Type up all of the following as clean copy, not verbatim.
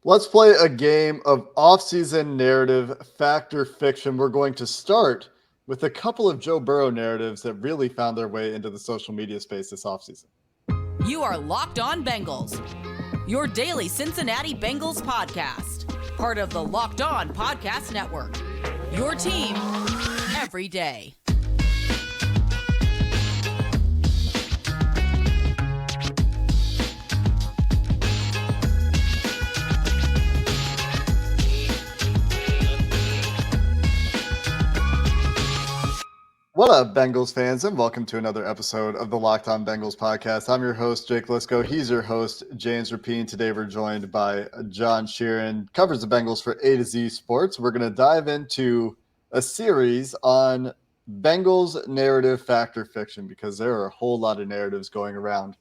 Let's play a game of off-season narrative, fact or fiction. We're going to start with a couple of Joe Burrow narratives that really found their way into the social media space this offseason. You are Locked On Bengals, your daily Cincinnati Bengals podcast, part of the Locked On Podcast Network, your team every day. What up, Bengals fans, and welcome to another episode of the Locked On Bengals podcast. I'm your host, Jake Lisco. He's your host, James Rapine. Today we're joined by John Sheeran, covers the Bengals for A-to-Z Sports. We're going to dive into a series on Bengals narrative, fact or fiction, because there are a whole lot of narratives going around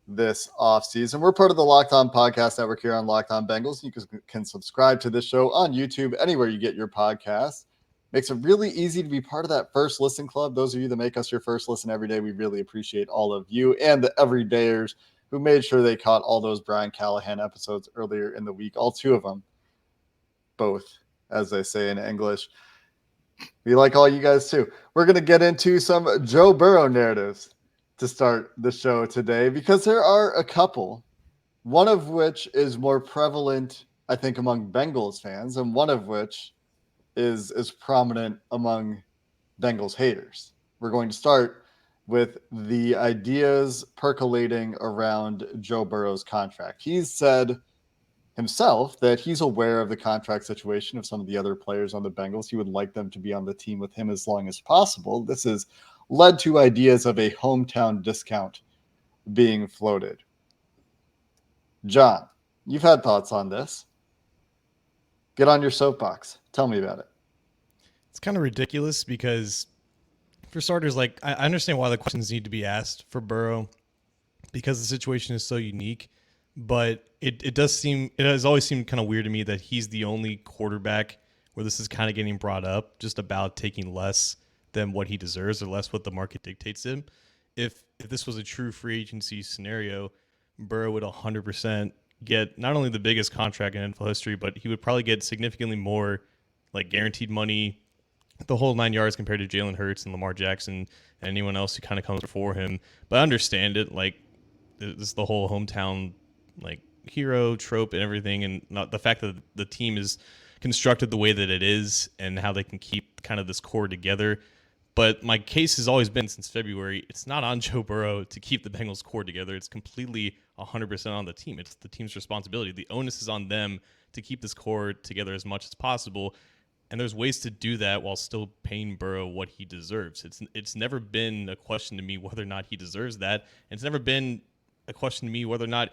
this offseason. We're part of the Locked On Podcast Network here on Locked On Bengals. You can subscribe to this show on YouTube, anywhere you get your podcasts. Makes it really easy to be part of that first listen club. Those of you that make us your first listen every day, we really appreciate all of you and the everydayers who made sure they caught all those Brian Callahan episodes earlier in the week. All two of them, both, as they say in English. We like all you guys too. We're going to get into some Joe Burrow narratives to start the show today because there are a couple, one of which is more prevalent, I think, among Bengals fans, and one of which is prominent among Bengals haters. We're going to start with the ideas percolating around Joe Burrow's contract. He's said himself that he's aware of the contract situation of some of the other players on the Bengals. He would like them to be on the team with him as long as possible. This has led to ideas of a hometown discount being floated. John, you've had thoughts on this. Get on your soapbox. Tell me about it. It's kind of ridiculous because, for starters, I understand why the questions need to be asked for Burrow because the situation is so unique, but it has always seemed kind of weird to me that he's the only quarterback where this is kind of getting brought up just about taking less than what he deserves or less what the market dictates him. If this was a true free agency scenario, Burrow would 100% get not only the biggest contract in NFL history, but he would probably get significantly more guaranteed money, the whole 9 yards compared to Jalen Hurts and Lamar Jackson and anyone else who kind of comes before him. But I understand it. This is the whole hometown hero trope and everything, and not the fact that the team is constructed the way that it is and how they can keep kind of this core together. But my case has always been since February, it's not on Joe Burrow to keep the Bengals core together. It's completely 100% on the team. It's the team's responsibility. The onus is on them to keep this core together as much as possible. And there's ways to do that while still paying Burrow what he deserves. It's never been a question to me whether or not he deserves that. And it's never been a question to me whether or not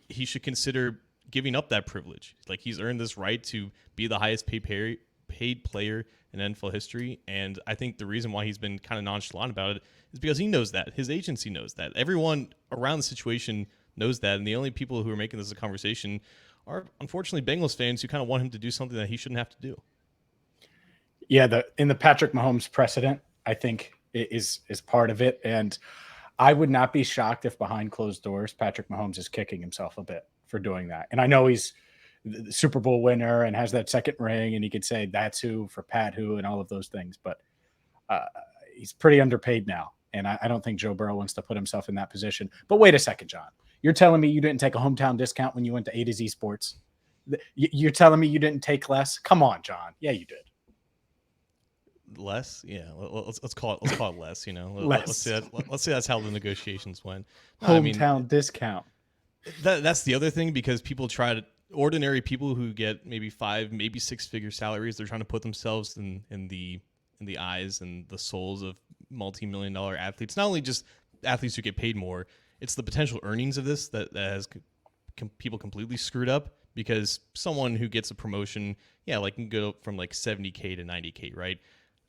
he should consider giving up that privilege. He's earned this right to be the highest paid player in NFL history, and I think the reason why he's been kind of nonchalant about it is because he knows that. His agency knows that. Everyone around the situation knows that, and the only people who are making this a conversation are, unfortunately, Bengals fans who kind of want him to do something that he shouldn't have to do. Yeah, in the Patrick Mahomes precedent, I think is part of it, and I would not be shocked if behind closed doors, Patrick Mahomes is kicking himself a bit for doing that. And I know he's the Super Bowl winner and has that second ring, and he could say that's who for Pat who and all of those things, but he's pretty underpaid now, and I don't think Joe Burrow wants to put himself in that position. But wait a second, John. You're telling me you didn't take a hometown discount when you went to A-to-Z Sports? You're telling me you didn't take less? Come on, John. Yeah, you did. Less, yeah. Let's call it less. Less. Let's say that's how the negotiations went. Hometown discount. That's the other thing, because people try to. Ordinary people who get maybe 5, maybe 6-figure salaries, they're trying to put themselves in the eyes and the souls of multi-million-dollar athletes. Not only just athletes who get paid more, it's the potential earnings of this that has people completely screwed up. Because someone who gets a promotion, can go from $70K to $90K, right?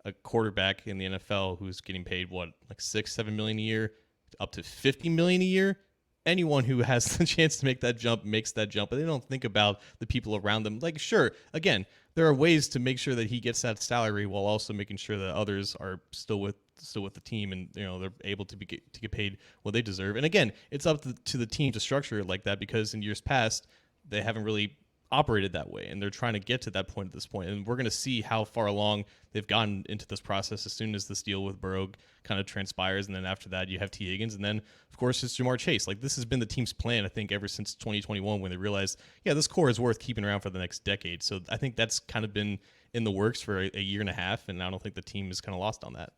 A quarterback in the NFL who's getting paid $6-7 million a year, up to $50 million a year. Anyone who has the chance to make that jump makes that jump, but they don't think about the people around them. Sure, again, there are ways to make sure that he gets that salary while also making sure that others are still with the team, and they're able to get paid what they deserve. And again, it's up to the team to structure it like that, because in years past they haven't really operated that way, and they're trying to get to that point at this point. And we're going to see how far along they've gotten into this process as soon as this deal with Burrow kind of transpires. And then after that, you have T. Higgins. And then, of course, it's Jamar Chase. Like, this has been the team's plan, I think, ever since 2021 when they realized, yeah, this core is worth keeping around for the next decade. So I think that's kind of been in the works for a year and a half, and I don't think the team is kind of lost on that.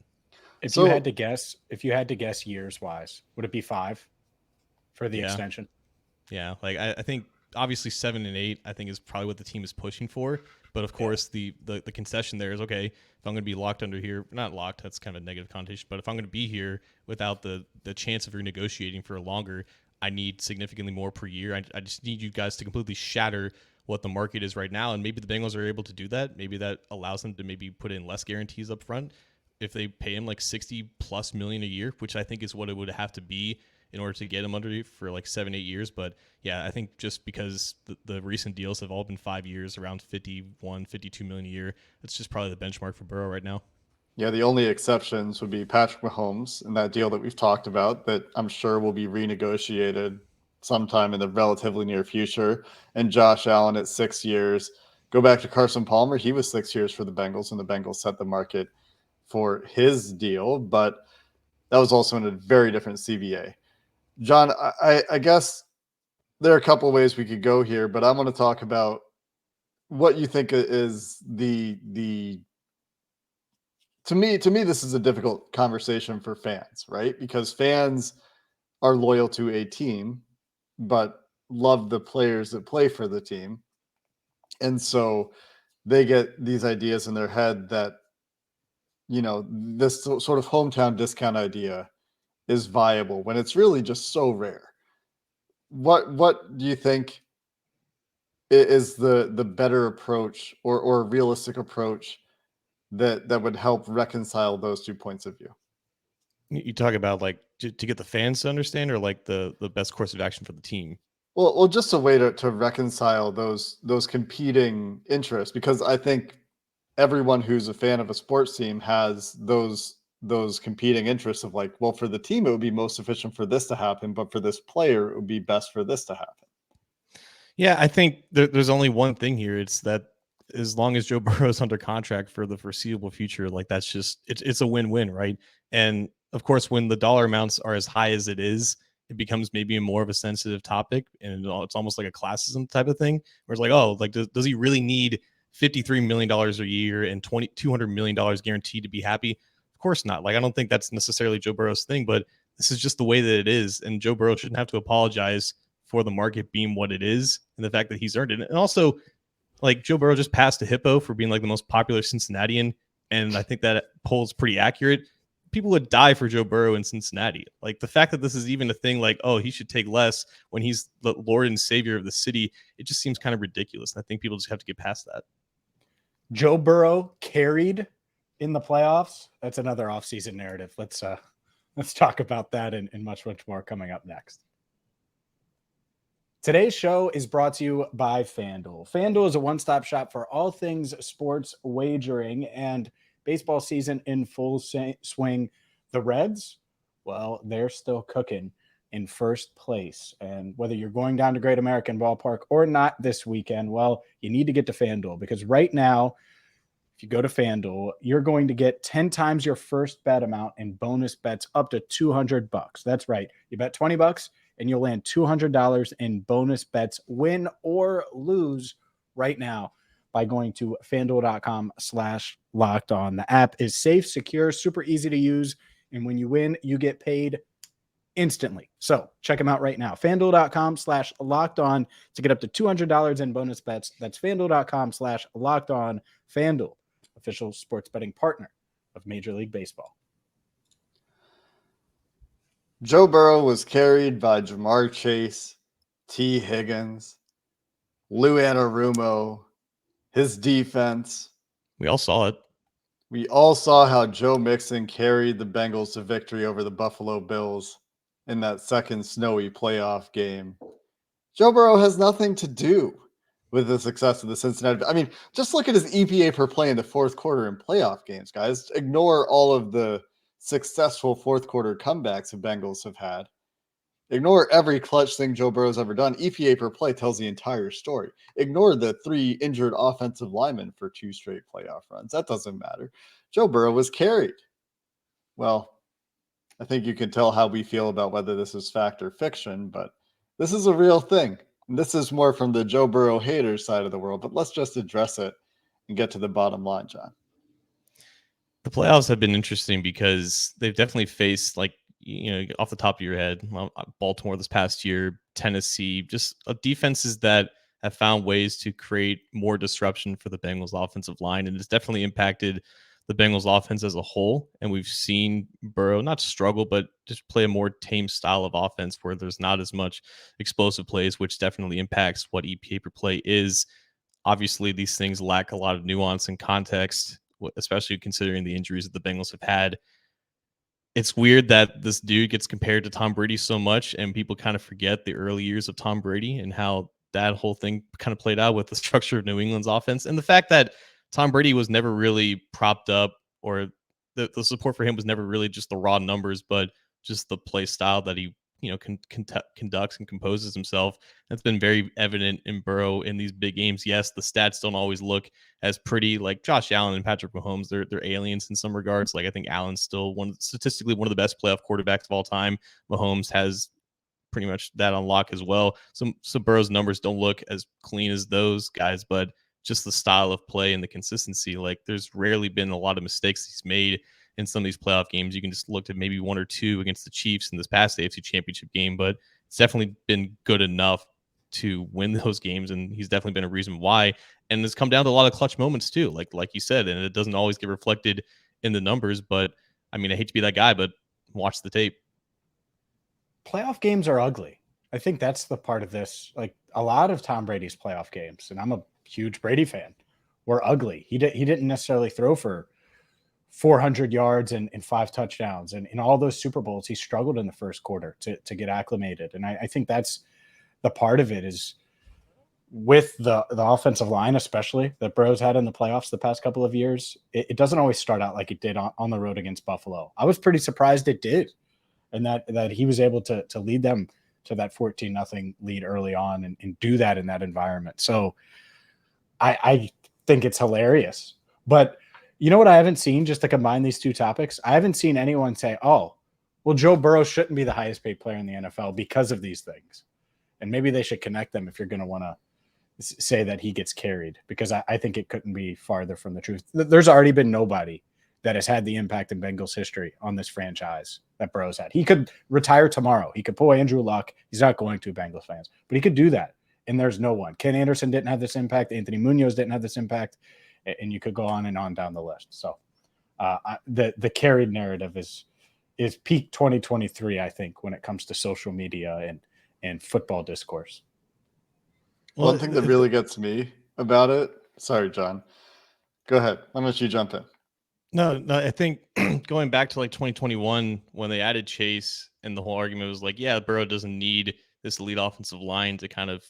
If you had to guess years-wise, would it be 5 for the extension? Yeah, like I think obviously 7 and 8, I think is probably what the team is pushing for. But of course, the concession there is, okay, if I'm going to be locked under here, not locked, that's kind of a negative connotation. But if I'm going to be here without the chance of renegotiating for longer, I need significantly more per year. I just need you guys to completely shatter what the market is right now. And maybe the Bengals are able to do that. Maybe that allows them to maybe put in less guarantees up front if they pay him like $60+ million a year, which I think is what it would have to be in order to get him under for like 7-8 years. But yeah, I think just because the recent deals have all been 5 years, around 51, 52 million a year, it's just probably the benchmark for Burrow right now. Yeah, the only exceptions would be Patrick Mahomes and that deal that we've talked about that I'm sure will be renegotiated sometime in the relatively near future. And Josh Allen at 6 years. Go back to Carson Palmer. He was 6 years for the Bengals, and the Bengals set the market for his deal, but that was also in a very different CBA. John, I guess there are a couple of ways we could go here, but I'm going to talk about what you think is the to me this is a difficult conversation for fans, right? Because fans are loyal to a team but love the players that play for the team. And so they get these ideas in their head that, this sort of hometown discount idea is viable when it's really just so rare. What do you think is the better approach or realistic approach that would help reconcile those 2 points of view? You talk about like to get the fans to understand, or like the best course of action for the team? Well, just a way to reconcile those competing interests, because I think everyone who's a fan of a sports team has those competing interests of like, well, for the team, it would be most efficient for this to happen, but for this player, it would be best for this to happen. Yeah, I think there's only one thing here. It's that as long as Joe Burrow's under contract for the foreseeable future, like that's just, it's a win-win, right? And of course, when the dollar amounts are as high as it is, it becomes maybe more of a sensitive topic, and it's almost like a classism type of thing, where it's like, oh, like does he really need $53 million a year and $200 million guaranteed to be happy? Of course not. Like, I don't think that's necessarily Joe Burrow's thing, but this is just the way that it is. And Joe Burrow shouldn't have to apologize for the market being what it is and the fact that he's earned it. And also, like, Joe Burrow just passed a hippo for being like the most popular Cincinnatian. And I think that poll's pretty accurate. People would die for Joe Burrow in Cincinnati. Like, the fact that this is even a thing, like, oh, he should take less when he's the Lord and Savior of the city, it just seems kind of ridiculous. And I think people just have to get past that. Joe Burrow carried in the playoffs. That's another offseason narrative. Let's talk about that and much more coming up next. Today's show is brought to you by FanDuel. FanDuel is a one-stop shop for all things sports wagering, and baseball season in full swing. The Reds, well, they're still cooking in first place. And whether you're going down to Great American Ballpark or not this weekend, well, you need to get to FanDuel, because right now, if you go to FanDuel, you're going to get 10 times your first bet amount in bonus bets up to $200. That's right. You bet $20 and you'll land $200 in bonus bets, win or lose, right now by going to FanDuel.com/lockedon. The app is safe, secure, super easy to use. And when you win, you get paid instantly. So check them out right now. FanDuel.com/lockedon to get up to $200 in bonus bets. That's FanDuel.com/lockedon. FanDuel, official sports betting partner of Major League Baseball. Joe Burrow was carried by Jamar Chase, T. Higgins, Lou Anarumo, his defense. We all saw it. We all saw how Joe Mixon carried the Bengals to victory over the Buffalo Bills in that second snowy playoff game. Joe Burrow has nothing to do with the success of the Cincinnati. I mean, just look at his EPA per play in the fourth quarter in playoff games, guys. Ignore all of the successful fourth quarter comebacks the Bengals have had. Ignore every clutch thing Joe Burrow's ever done. EPA per play tells the entire story. Ignore the 3 injured offensive linemen for 2 straight playoff runs. That doesn't matter. Joe Burrow was carried. Well, I think you can tell how we feel about whether this is fact or fiction, but this is a real thing. And this is more from the Joe Burrow haters side of the world, but let's just address it and get to the bottom line, John. The playoffs have been interesting because they've definitely faced, like, off the top of your head, Baltimore this past year, Tennessee, just defenses that have found ways to create more disruption for the Bengals offensive line. And it's definitely impacted the Bengals offense as a whole. And we've seen Burrow not struggle, but just play a more tame style of offense where there's not as much explosive plays, which definitely impacts what EPA per play is. Obviously, these things lack a lot of nuance and context, especially considering the injuries that the Bengals have had. It's weird that this dude gets compared to Tom Brady so much, and people kind of forget the early years of Tom Brady and how that whole thing kind of played out with the structure of New England's offense. And the fact that Tom Brady was never really propped up, or the support for him was never really just the raw numbers, but just the play style that he conducts and composes himself. That's been very evident in Burrow in these big games. Yes, the stats don't always look as pretty. Like Josh Allen and Patrick Mahomes, they're aliens in some regards. Like, I think Allen's still statistically one of the best playoff quarterbacks of all time. Mahomes has pretty much that on lock as well. So Burrow's numbers don't look as clean as those guys, but just the style of play and the consistency, like, there's rarely been a lot of mistakes he's made in some of these playoff games. You can just look at maybe 1 or 2 against the Chiefs in this past AFC Championship game, but it's definitely been good enough to win those games, and he's definitely been a reason why. And it's come down to a lot of clutch moments too, like you said, and it doesn't always get reflected in the numbers. But I mean, I hate to be that guy, but watch the tape. Playoff games are ugly. I think that's the part of this. Like, a lot of Tom Brady's playoff games, and I'm a huge Brady fan, were ugly. He didn't necessarily throw for 400 yards and 5 touchdowns. And in all those Super Bowls, he struggled in the first quarter to get acclimated. And I think that's the part of it, is with the offensive line, especially that Burrow's had in the playoffs the past couple of years. It doesn't always start out like it did on the road against Buffalo. I was pretty surprised it did. And that he was able to lead them to that 14-0 lead early on and do that in that environment. So I think it's hilarious. But you know what I haven't seen, just to combine these two topics? I haven't seen anyone say, oh, well, Joe Burrow shouldn't be the highest paid player in the NFL because of these things. And maybe they should connect them if you're going to want to say that he gets carried, because I think it couldn't be farther from the truth. There's already been nobody that has had the impact in Bengals history on this franchise that Burrow's had. He could retire tomorrow. He could pull Andrew Luck. He's not going to, Bengals fans, but he could do that. And there's no one. Ken Anderson didn't have this impact. Anthony Munoz didn't have this impact. And you could go on and on down the list. So the carried narrative is peak 2023, I think, when it comes to social media and football discourse. Well, one thing that really gets me about it, sorry, John, go ahead. Why don't you jump in? No, I think going back to like 2021 when they added Chase, and the whole argument was like, yeah, Burrow doesn't need this elite offensive line to kind of,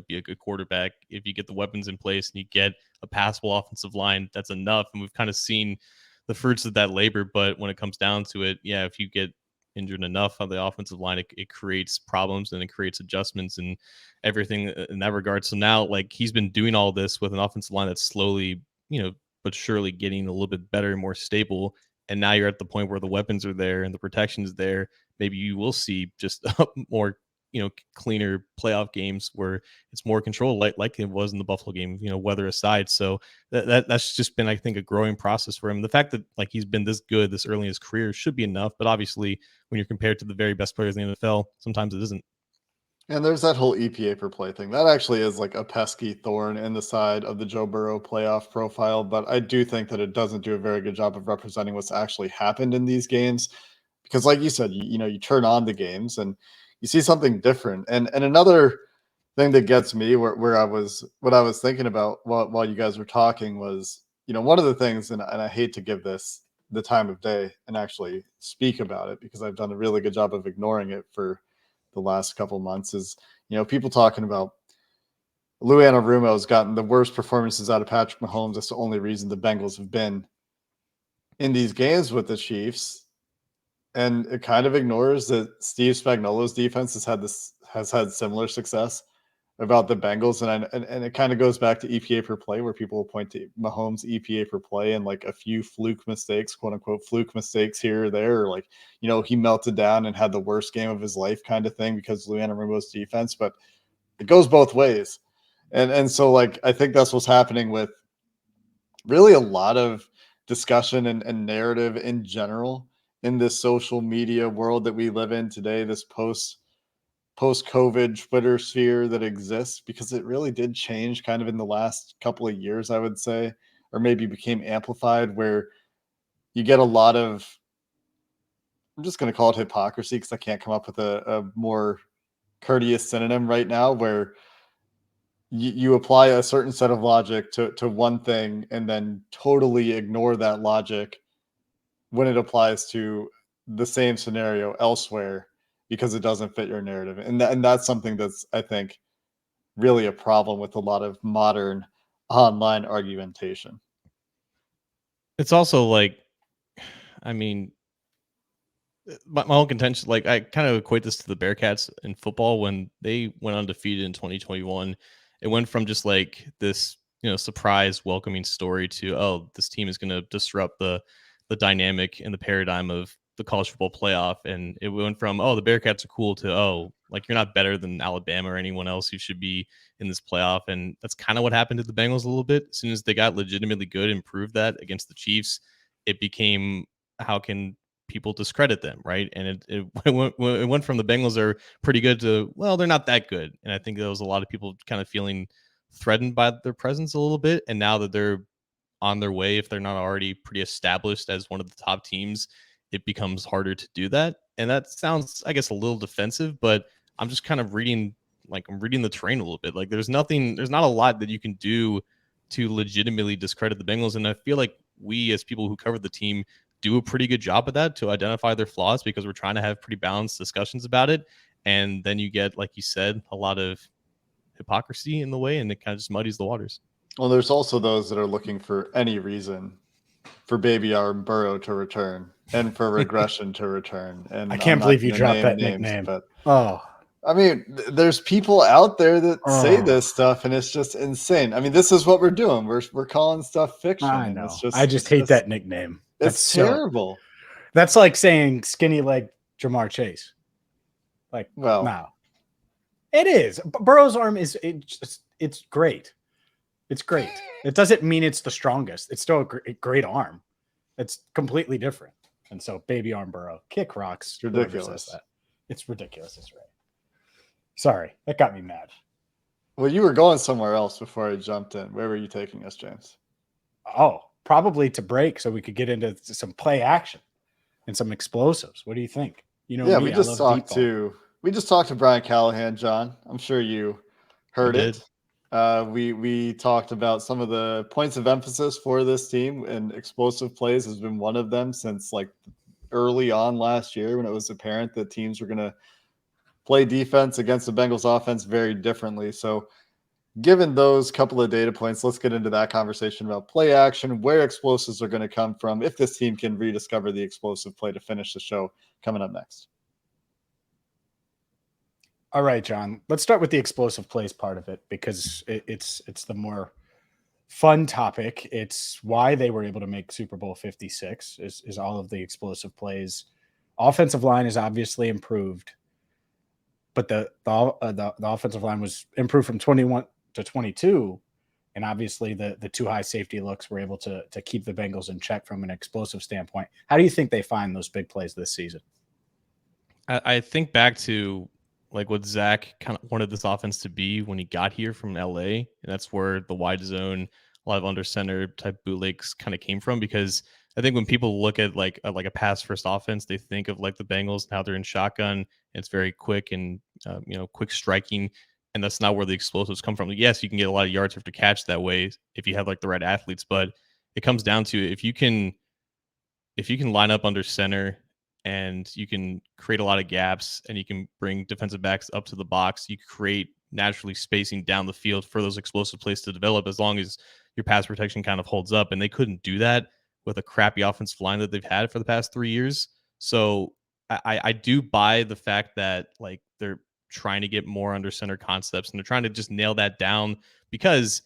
be a good quarterback. If you get the weapons in place and you get a passable offensive line, that's enough. And we've kind of seen the fruits of that labor. But when it comes down to it, yeah, if you get injured enough on the offensive line, it creates problems and it creates adjustments and everything in that regard. So now, like, he's been doing all this with an offensive line that's slowly, but surely getting a little bit better and more stable. And now you're at the point where the weapons are there and the protection is there. Maybe you will see just more, cleaner playoff games where it's more controlled, like it was in the Buffalo game, weather aside. So that's just been, I think, a growing process for him. The fact that, like, he's been this good this early in his career should be enough. But obviously, when you're compared to the very best players in the NFL, sometimes it isn't. And there's that whole EPA per play thing. That actually is like a pesky thorn in the side of the Joe Burrow playoff profile. But I do think that it doesn't do a very good job of representing what's actually happened in these games. Because like you said, you turn on the games and you see something different. And another thing that gets me what I was thinking about while you guys were talking was, one of the things, and I hate to give this the time of day and actually speak about it because I've done a really good job of ignoring it for the last couple months, is, people talking about Lou Anarumo has gotten the worst performances out of Patrick Mahomes. That's the only reason the Bengals have been in these games with the Chiefs. And it kind of ignores that Steve Spagnuolo's defense has had similar success about the Bengals, and it kind of goes back to EPA per play, where people will point to Mahomes' EPA per play and like a few fluke mistakes, quote unquote fluke mistakes here or there, or like, you know, he melted down and had the worst game of his life kind of thing because of Lou Anarumo's defense. But it goes both ways, and so like I think that's what's happening with really a lot of discussion and narrative in general in this social media world that we live in today, this post-COVID Twitter sphere that exists, because it really did change kind of in the last couple of years, I would say, or maybe became amplified, where you get a lot of, I'm just going to call it hypocrisy because I can't come up with a more courteous synonym right now, where you apply a certain set of logic to one thing and then totally ignore that logic when it applies to the same scenario elsewhere because it doesn't fit your narrative. And that's something that's, I think, really a problem with a lot of modern online argumentation. It's also like, I mean, my own contention, like I kind of equate this to the Bearcats in football when they went undefeated in 2021. It went from just like this, surprise welcoming story to, oh, this team is going to disrupt the dynamic and the paradigm of the college football playoff. And it went from, oh, the Bearcats are cool to, oh, like you're not better than Alabama or anyone else who should be in this playoff. And that's kind of what happened to the Bengals a little bit. As soon as they got legitimately good and proved that against the Chiefs, it became, how can people discredit them, right? And it went from the Bengals are pretty good to, well, they're not that good. And I think there was a lot of people kind of feeling threatened by their presence a little bit. And now that they're on their way, if they're not already pretty established as one of the top teams, it becomes harder to do that. And that sounds, I guess, a little defensive, but I'm just kind of reading the terrain a little bit. Like there's not a lot that you can do to legitimately discredit the Bengals. And I feel like we as people who cover the team do a pretty good job of that, to identify their flaws, because we're trying to have pretty balanced discussions about it. And then you get, like you said, a lot of hypocrisy in the way, and it kind of just muddies the waters. Well, there's also those that are looking for any reason for Baby Arm Burrow to return and for regression to return. And I can't believe you dropped that names, nickname. But oh, I mean, there's people out there that say this stuff, and it's just insane. I mean, this is what we're doing. We're calling stuff fiction. I know. It's just, I just hate that nickname. It's terrible. That's like saying skinny leg Jamar Chase. Like, well, no. It is. Burrow's arm it's great. It's great. It doesn't mean it's the strongest. It's still a great arm. It's completely different. And so, Baby Arm Burrow, kick rocks. It's ridiculous. It's ridiculous. It's right. Sorry, that got me mad. Well, you were going somewhere else before I jumped in. Where were you taking us, James? Oh, probably to break so we could get into some play action and some explosives. What do you think? Yeah, we just talked to Brian Callahan, John. I'm sure you heard it. We talked about some of the points of emphasis for this team, and explosive plays has been one of them since like early on last year, when it was apparent that teams were going to play defense against the Bengals offense very differently. So given those couple of data points, let's get into that conversation about play action, where explosives are going to come from, if this team can rediscover the explosive play, to finish the show coming up next. All right, John, let's start with the explosive plays part of it, because it's the more fun topic. It's why they were able to make Super Bowl 56 is all of the explosive plays. Offensive line is obviously improved, but the offensive line was improved from 21 to 22. And obviously the two high safety looks were able to keep the Bengals in check from an explosive standpoint. How do you think they find those big plays this season? I think back to like what Zach kind of wanted this offense to be when he got here from LA. And that's where the wide zone, a lot of under center type bootlegs kind of came from, because I think when people look at like a pass first offense, they think of like the Bengals and how they're in shotgun. It's very quick and, quick striking. And that's not where the explosives come from. Yes, you can get a lot of yards after catch that way if you have like the right athletes, but it comes down to if you can line up under center and you can create a lot of gaps and you can bring defensive backs up to the box, you create naturally spacing down the field for those explosive plays to develop, as long as your pass protection kind of holds up. And they couldn't do that with a crappy offensive line that they've had for the past 3 years. So I do buy the fact that like they're trying to get more under center concepts and they're trying to just nail that down because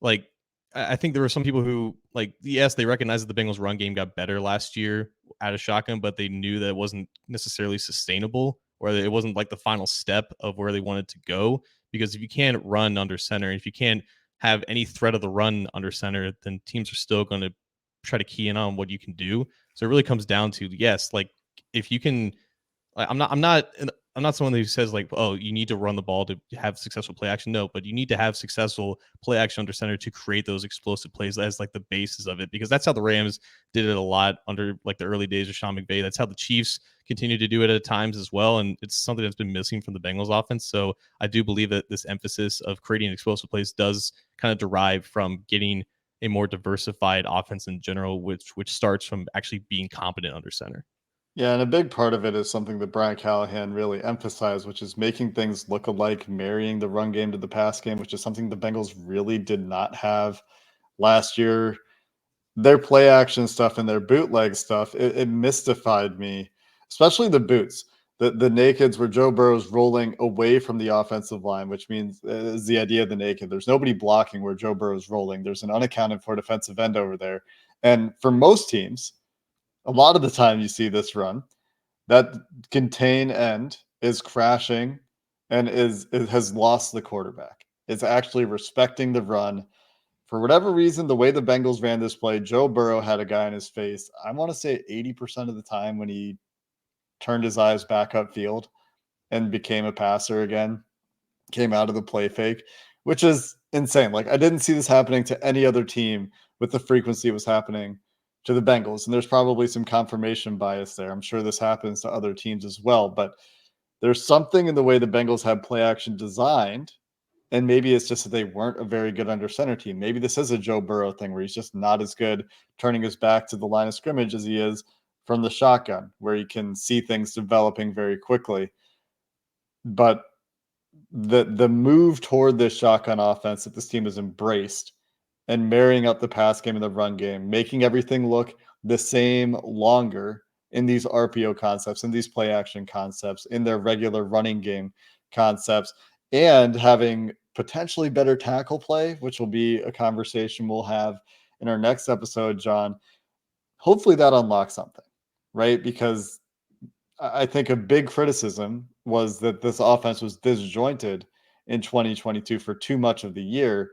like I think there were some people who like yes they recognized that the Bengals run game got better last year out of shotgun, but they knew that it wasn't necessarily sustainable or that it wasn't like the final step of where they wanted to go, because if you can't run under center, if you can't have any threat of the run under center, then teams are still going to try to key in on what you can do. So it really comes down to yes, like if you can, I'm not someone who says like, oh, you need to run the ball to have successful play action. No, but you need to have successful play action under center to create those explosive plays as like the basis of it, because that's how the Rams did it a lot under like the early days of Sean McVay. That's how the Chiefs continue to do it at times as well, and it's something that's been missing from the Bengals offense. So I do believe that this emphasis of creating explosive plays does kind of derive from getting a more diversified offense in general, which starts from actually being competent under center. Yeah, and a big part of it is something that Brian Callahan really emphasized, which is making things look alike, marrying the run game to the pass game, which is something the Bengals really did not have last year. Their play action stuff and their bootleg stuff, it mystified me, especially the boots. The nakeds where Joe Burrow's rolling away from the offensive line, which means is the idea of the naked. There's nobody blocking where Joe Burrow's rolling. There's an unaccounted for defensive end over there. And for most teams, a lot of the time you see this run, that contain end is crashing and it has lost the quarterback. It's actually respecting the run. For whatever reason, the way the Bengals ran this play, Joe Burrow had a guy in his face. I want to say 80% of the time when he turned his eyes back upfield and became a passer again, came out of the play fake, which is insane. Like I didn't see this happening to any other team with the frequency it was happening to the Bengals. And there's probably some confirmation bias there. I'm sure this happens to other teams as well, but there's something in the way the Bengals have play action designed. And maybe it's just that they weren't a very good under center team. Maybe this is a Joe Burrow thing where he's just not as good turning his back to the line of scrimmage as he is from the shotgun, where he can see things developing very quickly. But the move toward this shotgun offense that this team has embraced and marrying up the pass game and the run game, making everything look the same longer in these RPO concepts, in these play action concepts, in their regular running game concepts, and having potentially better tackle play, which will be a conversation we'll have in our next episode, John. Hopefully that unlocks something, right? Because I think a big criticism was that this offense was disjointed in 2022 for too much of the year.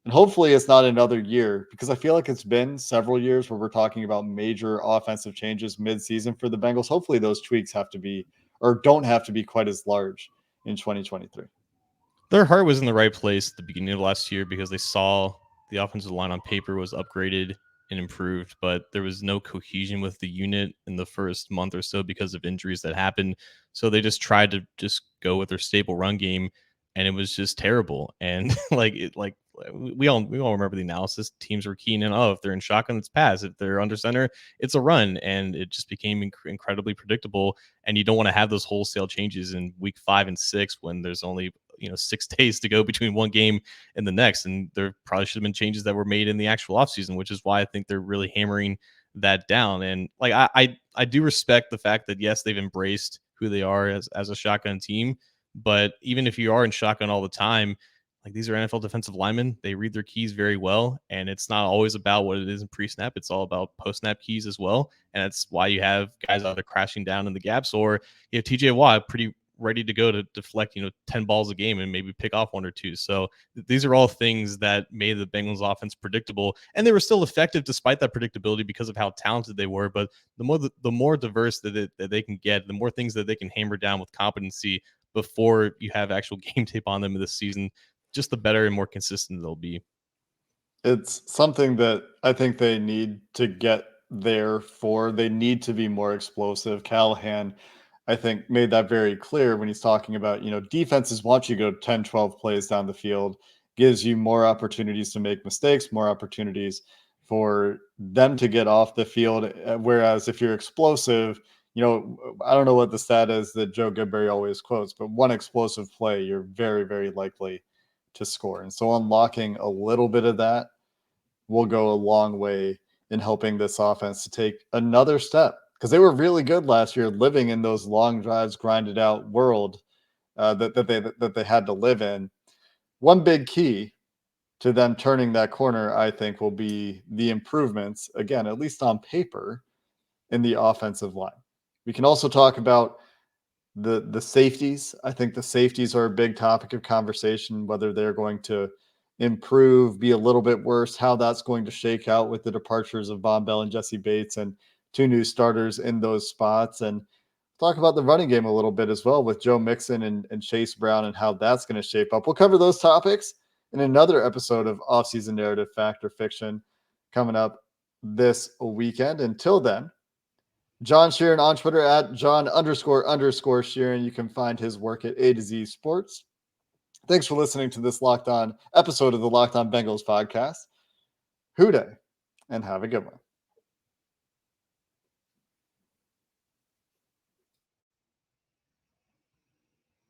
And hopefully it's not another year, because I feel like it's been several years where we're talking about major offensive changes mid-season for the Bengals. Hopefully those tweaks have to be or don't have to be quite as large in 2023. Their heart was in the right place at the beginning of last year because they saw the offensive line on paper was upgraded and improved, but there was no cohesion with the unit in the first month or so because of injuries that happened. So they just tried to just go with their staple run game, and it was just terrible. And we all remember the analysis. Teams were keying in, oh, if they're in shotgun, it's pass. If they're under center, it's a run, and it just became incredibly predictable. And you don't want to have those wholesale changes in week 5 and 6 when there's only 6 days to go between one game and the next. And there probably should have been changes that were made in the actual offseason, which is why I think they're really hammering that down. And like I do respect the fact that yes, they've embraced who they are as a shotgun team. But even if you are in shotgun all the time, like these are NFL defensive linemen, they read their keys very well, and it's not always about what it is in pre-snap. It's all about post-snap keys as well, and that's why you have guys either crashing down in the gaps or you have TJ Watt pretty ready to go to deflect 10 balls a game and maybe pick off 1 or 2. So these are all things that made the Bengals offense predictable, and they were still effective despite that predictability because of how talented they were. But the more diverse that they can get, the more things that they can hammer down with competency before you have actual game tape on them in this season, just the better and more consistent they'll be. It's something that I think they need to get there for. They need to be more explosive. Callahan, I think, made that very clear when he's talking about, defenses want you to go 10, 12 plays down the field, gives you more opportunities to make mistakes, more opportunities for them to get off the field. Whereas if you're explosive, I don't know what the stat is that Joe Goodberry always quotes, but one explosive play, you're very, very likely to score. And so unlocking a little bit of that will go a long way in helping this offense to take another step because they were really good last year, living in those long drives, grinded out world that they had to live in. One big key to them turning that corner, I think, will be the improvements, again, at least on paper, in the offensive line. We can also talk about the safeties. I think the safeties are a big topic of conversation, whether they're going to improve, be a little bit worse, how that's going to shake out with the departures of Von Bell and Jesse Bates and two new starters in those spots. And talk about the running game a little bit as well with Joe Mixon and Chase Brown and how that's going to shape up. We'll cover those topics in another episode of Offseason Narrative Fact or Fiction coming up this weekend. Until then, John Sheeran on Twitter at John__Sheeran. You can find his work at A-to-Z Sports. Thanks for listening to this Locked On episode of the Locked On Bengals podcast. Hoo day, and have a good one.